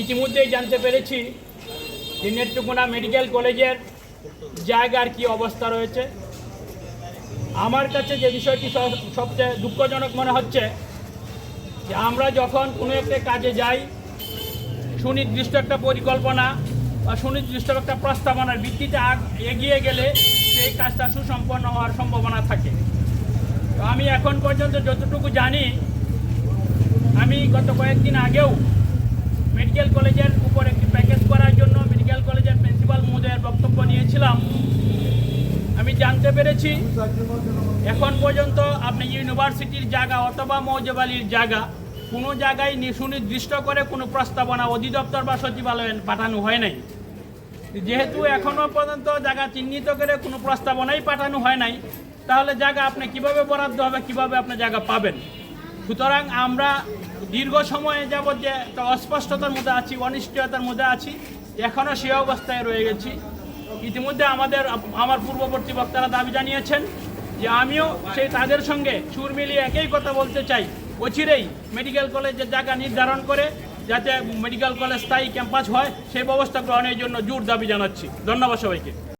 ইতিমধ্যেই জানতে পেরেছি যে নেত্রকোনা মেডিকেল কলেজের জায়গার কি অবস্থা রয়েছে। আমার কাছে যে বিষয়টি সবচেয়ে দুঃখজনক মনে হচ্ছে যে আমরা যখন কোনো একটা কাজে যাই, সুনির্দিষ্ট একটা পরিকল্পনা বা সুনির্দিষ্ট একটা প্রস্তাবনার ভিত্তিতে এগিয়ে গেলে সেই কাজটা সুসম্পন্ন হওয়ার সম্ভাবনা থাকে। তো আমি এখন পর্যন্ত যতটুকু জানি, আমি গত কয়েকদিন আগেও মেডিকেল কলেজের উপর একটি প্যাকেজ করার জন্য মেডিকেল কলেজের প্রিন্সিপাল মহোদয়ের বক্তব্য নিয়েছিলাম। আমি জানতে পেরেছি এখন পর্যন্ত আপনি ইউনিভার্সিটির জায়গা অথবা মৌজাবালির জায়গা কোনো জায়গায় সুনির্দিষ্ট করে কোনো প্রস্তাবনা অধিদপ্তর বা সচিবালয়ে পাঠানো হয় নাই। যেহেতু এখনও পর্যন্ত জায়গা চিহ্নিত করে কোনো প্রস্তাবনাই পাঠানো হয় নাই, তাহলে জায়গা আপনি কিভাবে বরাদ্দ হবে, কিভাবে আপনি জায়গা পাবেন? সুতরাং আমরা দীর্ঘ সময়ে যাবৎ যে একটা অস্পষ্টতার মধ্যে আছি, অনিশ্চয়তার মধ্যে আছি, এখনও সেই অবস্থায় রয়ে গেছি। ইতিমধ্যে আমার পূর্ববর্তী বক্তারা দাবি জানিয়েছেন যে আমিও সেই তাদের সঙ্গে সুর মিলিয়ে একই কথা বলতে চাই, অচিরেই মেডিকেল কলেজের জায়গা নির্ধারণ করে যাতে মেডিকেল কলেজ স্থায়ী ক্যাম্পাস হয় সেই ব্যবস্থা গ্রহণের জন্য জোর দাবি জানাচ্ছি। ধন্যবাদ সবাইকে।